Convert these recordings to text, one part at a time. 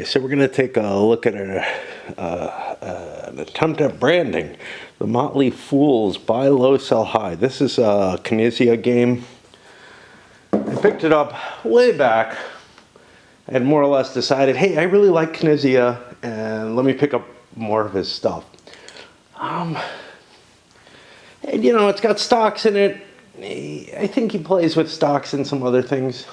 So we're going to take a look at an attempt at branding. The Motley Fools, buy low, sell high. This is a Knizia game. I picked it up way back and more or less decided, hey, I really like Knizia and let me pick up more of his stuff. And you know, it's got stocks in it. I think he plays with stocks and some other things.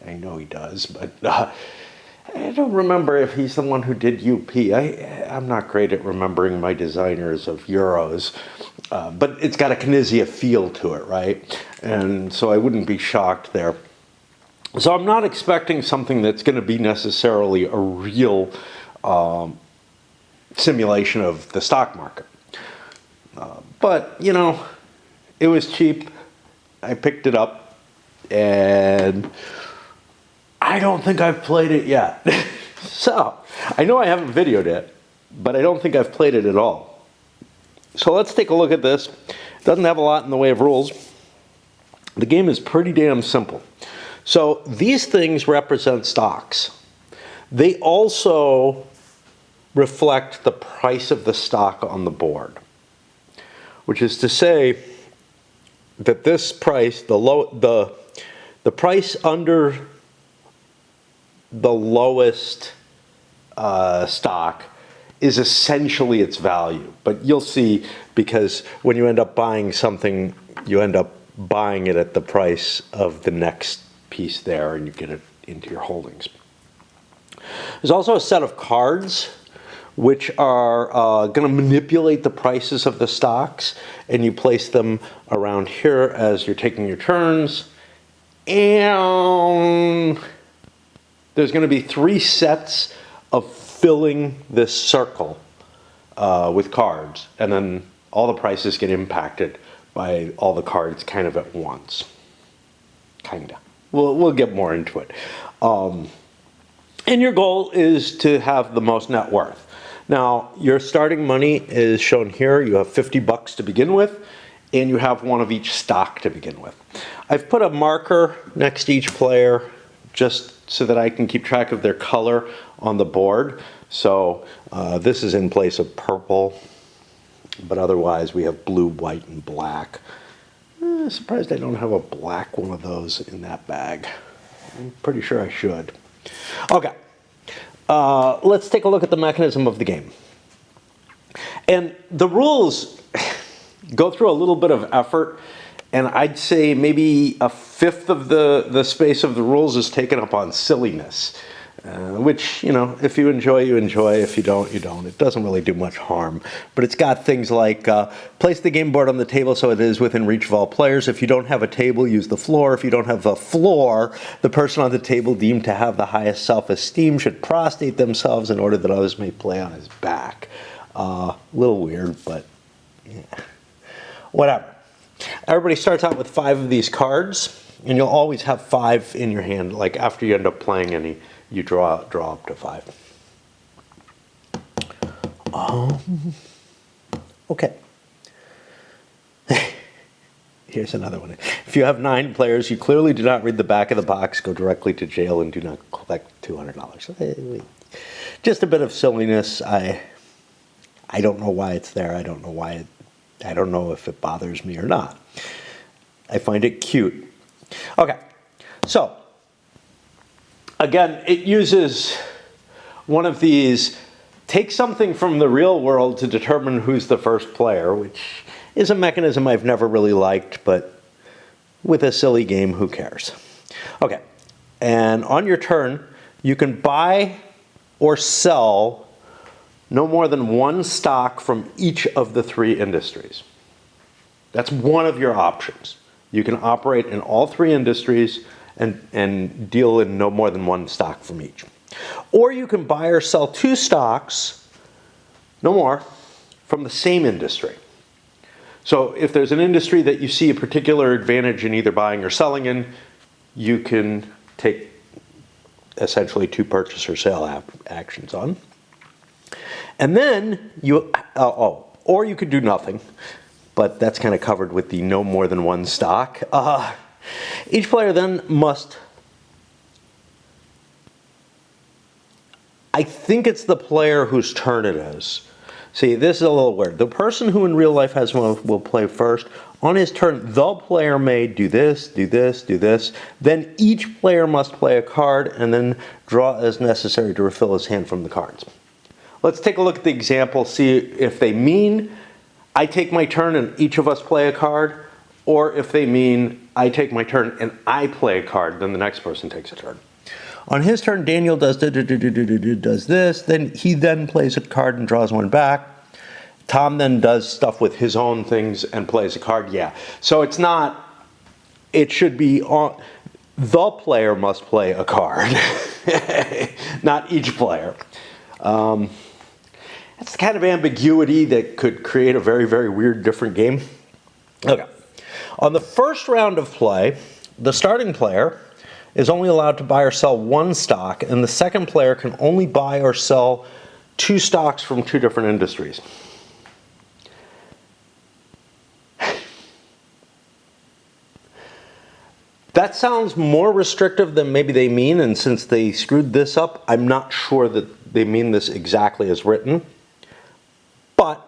I know he does, but I don't remember if he's the one who did UP. I'm not great at remembering my designers of Euros, but it's got a Knizia feel to it, right? And so I wouldn't be shocked there. So I'm not expecting something that's going to be necessarily a real simulation of the stock market. But, you know, it was cheap. I picked it up, and I don't think I've played it yet. So, I know I haven't videoed it, but I don't think I've played it at all. So let's take a look at this. It doesn't have a lot in the way of rules. The game is pretty damn simple. So these things represent stocks. They also reflect the price of the stock on the board, which is to say that this price, the price under the lowest stock is essentially its value. But you'll see, because when you end up buying something, you end up buying it at the price of the next piece there, and you get it into your holdings. There's also a set of cards which are going to manipulate the prices of the stocks, and you place them around here as you're taking your turns. And there's going to be 3 sets of filling this circle with cards, and then all the prices get impacted by all the cards kind of at once. Kinda. We'll get more into it. And your goal is to have the most net worth. Now, your starting money is shown here. You have 50 bucks to begin with, and you have one of each stock to begin with. I've put a marker next to each player just so that I can keep track of their color on the board. So this is in place of purple, but otherwise we have blue, white, and black. Surprised I don't have a black one of those in that bag. I'm pretty sure I should. Okay, let's take a look at the mechanism of the game. And the rules go through a little bit of effort, and I'd say maybe a fifth of the space of the rules is taken up on silliness. Which, you know, if you enjoy, you enjoy. If you don't, you don't. It doesn't really do much harm. But it's got things like place the game board on the table so it is within reach of all players. If you don't have a table, use the floor. If you don't have the floor, the person on the table deemed to have the highest self-esteem should prostrate themselves in order that others may play on his back. A little weird, but yeah. Whatever. Everybody starts out with 5 of these cards, and you'll always have 5 in your hand. Like after you end up playing any, you draw up to 5. Okay. Here's another one. If you have 9 players, you clearly do not read the back of the box, go directly to jail, and do not collect $200. Just a bit of silliness. I don't know why it's there. I don't know if it bothers me or not. I find it cute. Okay, so again, it uses one of these, take something from the real world to determine who's the first player, which is a mechanism I've never really liked, but with a silly game, who cares? Okay, and on your turn, you can buy or sell no more than 1 stock from each of the 3 industries. That's one of your options. You can operate in all 3 industries and deal in no more than 1 stock from each. Or you can buy or sell 2 stocks, no more, from the same industry. So if there's an industry that you see a particular advantage in either buying or selling in, you can take essentially 2 purchase or sale actions on. And then you, or you could do nothing, but that's kind of covered with the no more than 1 stock. Each player then must I think it's the player whose turn it is. See, this is a little weird. The person who in real life has one will play first. On his turn, the player may do this, do this, do this. Then each player must play a card and then draw as necessary to refill his hand from the cards. Let's take a look at the example, see if they mean I take my turn and each of us play a card, or if they mean I take my turn and I play a card, then the next person takes a turn. On his turn, Daniel does this, then he plays a card and draws one back. Tom then does stuff with his own things and plays a card, yeah. So it's not, it should be, the player must play a card, not each player. That's the kind of ambiguity that could create a very, very weird, different game. Okay. On the first round of play, the starting player is only allowed to buy or sell one stock, and the second player can only buy or sell 2 stocks from 2 different industries. That sounds more restrictive than maybe they mean, and since they screwed this up, I'm not sure that they mean this exactly as written. But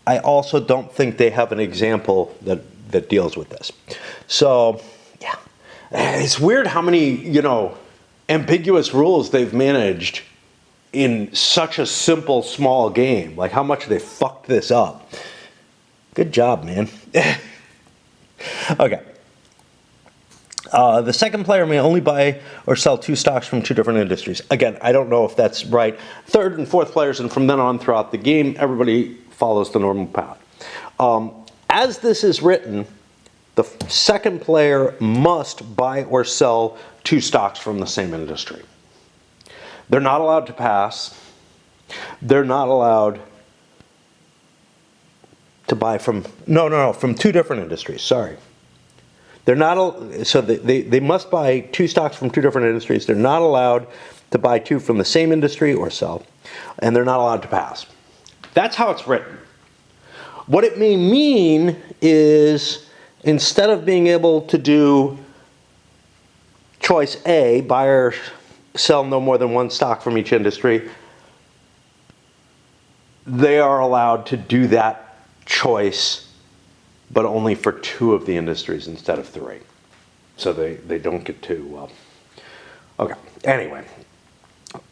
I also don't think they have an example that deals with this. So, yeah. It's weird how many, ambiguous rules they've managed in such a simple, small game. Like how much they fucked this up. Good job, man. Okay. The second player may only buy or sell 2 stocks from 2 different industries. Again, I don't know if that's right. Third and fourth players, and from then on throughout the game, everybody follows the normal path. As this is written, the second player must buy or sell 2 stocks from the same industry. They're not allowed to pass. They're not allowed to buy from 2 different industries, sorry. They're not, so they must buy 2 stocks from 2 different industries. They're not allowed to buy 2 from the same industry or sell, and they're not allowed to pass. That's how it's written. What it may mean is instead of being able to do choice A, buy or sell no more than 1 stock from each industry, they are allowed to do that choice but only for 2 of the industries instead of 3. So they don't get 2. Well, okay. Anyway,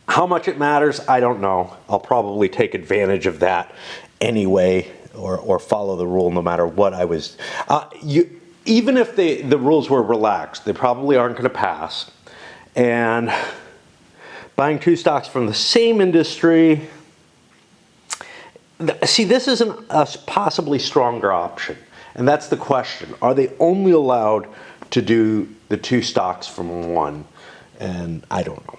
how much it matters, I don't know. I'll probably take advantage of that anyway, or follow the rule no matter what I was. Even if the rules were relaxed, they probably aren't going to pass. And buying 2 stocks from the same industry. See, this is a possibly stronger option. And that's the question. Are they only allowed to do the 2 stocks from 1? And I don't know.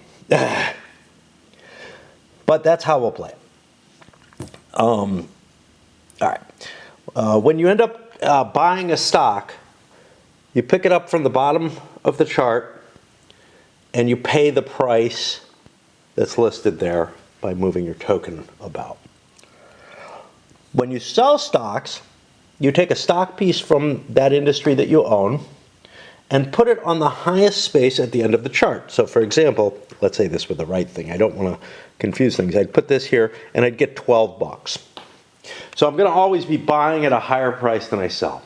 But that's how we'll play it. All right. When you end up buying a stock, you pick it up from the bottom of the chart and you pay the price that's listed there by moving your token about. When you sell stocks, you take a stock piece from that industry that you own and put it on the highest space at the end of the chart. So for example, let's say this were the right thing. I don't want to confuse things. I'd put this here and I'd get 12 bucks. So I'm going to always be buying at a higher price than I sell.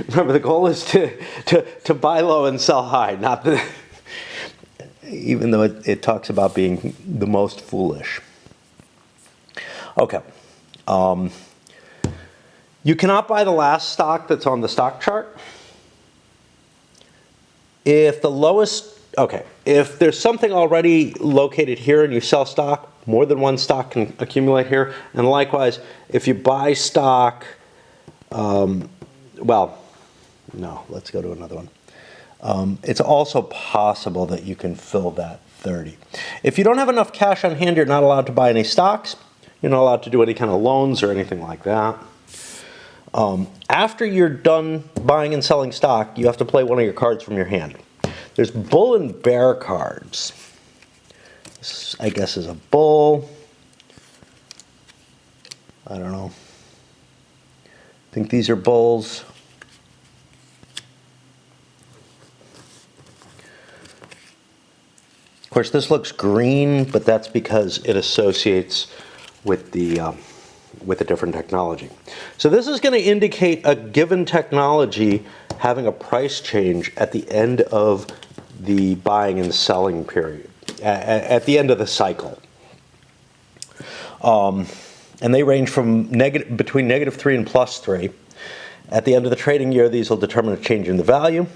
Remember, the goal is to buy low and sell high, not the, even though it talks about being the most foolish. Okay. You cannot buy the last stock that's on the stock chart. If there's something already located here and you sell stock, more than 1 stock can accumulate here. And likewise, if you buy stock, let's go to another one. It's also possible that you can fill that 30. If you don't have enough cash on hand, you're not allowed to buy any stocks. You're not allowed to do any kind of loans or anything like that. After you're done buying and selling stock, you have to play one of your cards from your hand. There's bull and bear cards. This, I guess, is a bull. I don't know. I think these are bulls. Of course, this looks green, but that's because it associates with the different technology. So this is going to indicate a given technology having a price change at the end of the buying and selling period, at the end of the cycle. And they range from between -3 and +3. At the end of the trading year, these will determine a change in the value.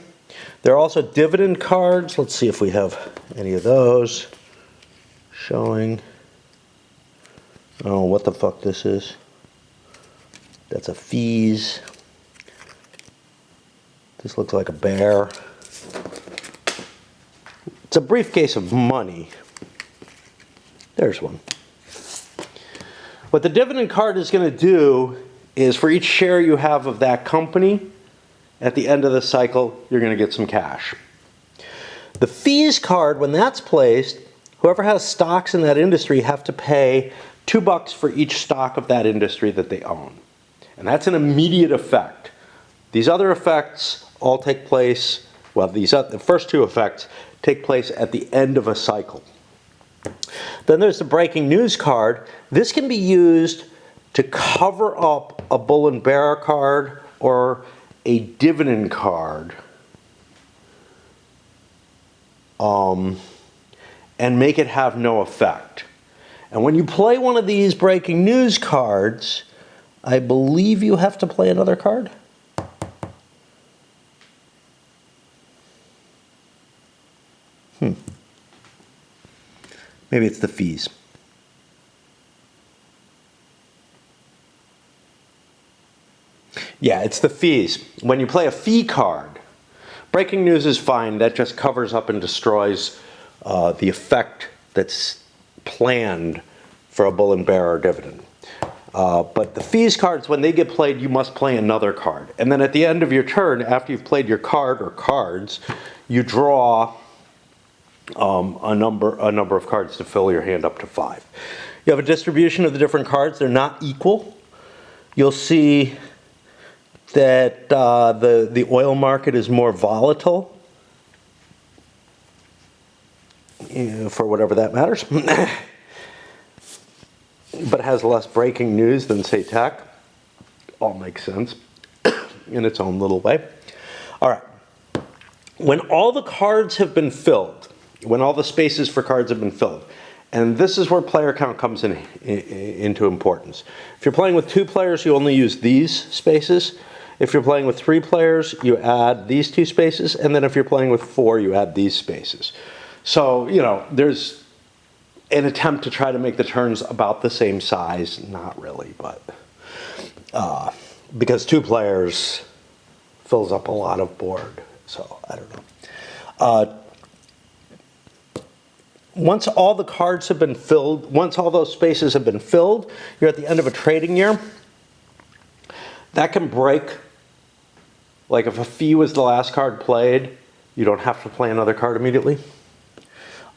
There are also dividend cards. Let's see if we have any of those showing. Oh, what the fuck this is. That's a fees. This looks like a bear. It's a briefcase of money. There's one. What the dividend card is going to do is for each share you have of that company, at the end of the cycle, you're going to get some cash. The fees card, when that's placed, whoever has stocks in that industry have to pay $2 for each stock of that industry that they own. And that's an immediate effect. These other effects all take place, well, the first two effects take place at the end of a cycle. Then there's the breaking news card. This can be used to cover up a bull and bear card or a dividend card and make it have no effect. And when you play one of these breaking news cards, I believe you have to play another card. Maybe it's the fees. Yeah, it's the fees. When you play a fee card, breaking news is fine. That just covers up and destroys the effect that's planned for a bull and bear or dividend. But the fees cards, when they get played, you must play another card. And then at the end of your turn, after you've played your card or cards, you draw a number of cards to fill your hand up to 5. You have a distribution of the different cards. They're not equal. You'll see that the oil market is more volatile, for whatever that matters, but has less breaking news than, say, tech. All makes sense in its own little way. All right. When all the cards have been filled, when all the spaces for cards have been filled, and this is where player count comes into importance. If you're playing with 2 players, you only use these spaces. If you're playing with 3 players, you add these 2 spaces, and then if you're playing with 4, you add these spaces. So, there's an attempt to try to make the turns about the same size. Not really, but because 2 players fills up a lot of board. So, I don't know. Once all the cards have been filled, once all those spaces have been filled, you're at the end of a trading year. That can break. Like if a fee was the last card played, you don't have to play another card immediately.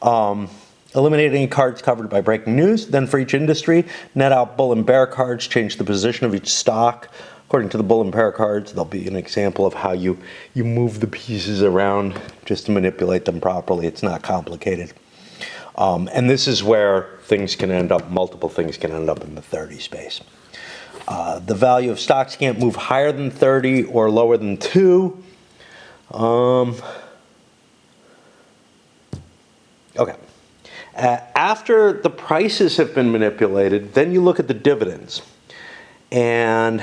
Eliminate any cards covered by breaking news. Then for each industry, net out bull and bear cards, change the position of each stock. According to the bull and bear cards, there'll be an example of how you move the pieces around just to manipulate them properly. It's not complicated. And this is where multiple things can end up in the 30 space. The value of stocks can't move higher than 30 or lower than 2. Okay. After the prices have been manipulated, then you look at the dividends. And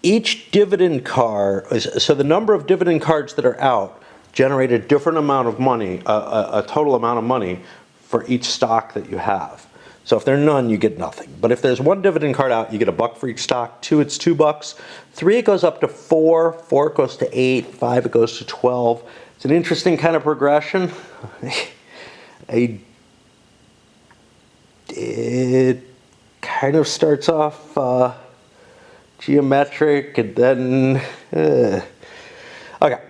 each dividend card, so the number of dividend cards that are out generate a different amount of money, a total amount of money for each stock that you have. So if there are none, you get nothing. But if there's 1 dividend card out, you get $1 for each stock. 2, it's $2. 3, it goes up to 4. 4, it goes to 8. 5, it goes to 12. It's an interesting kind of progression. It kind of starts off geometric and then... Okay.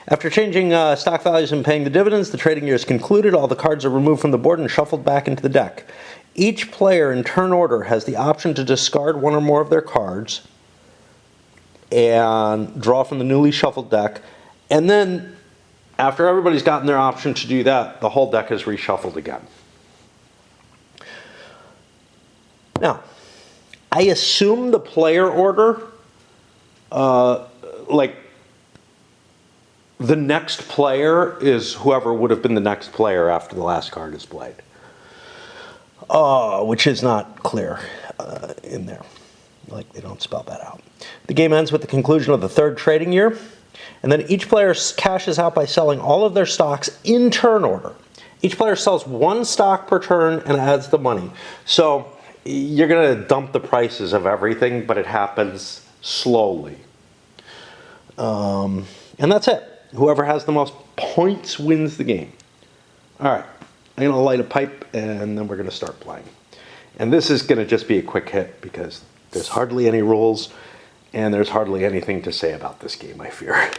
After changing stock values and paying the dividends, the trading year is concluded. All the cards are removed from the board and shuffled back into the deck. Each player in turn order has the option to discard 1 or more of their cards and draw from the newly shuffled deck And then, after everybody's gotten their option to do that, the whole deck is reshuffled again. Now, I assume the player order, like, the next player is whoever would have been the next player after the last card is played. Which is not clear in there. Like, they don't spell that out. The game ends with the conclusion of the third trading year, and then each player cashes out by selling all of their stocks in turn order. Each player sells one stock per turn and adds the money. So you're going to dump the prices of everything, but it happens slowly. And that's it. Whoever has the most points wins the game. All right, I'm going to light a pipe, and then we're going to start playing. And this is going to just be a quick hit because there's hardly any rules, and there's hardly anything to say about this game, I fear.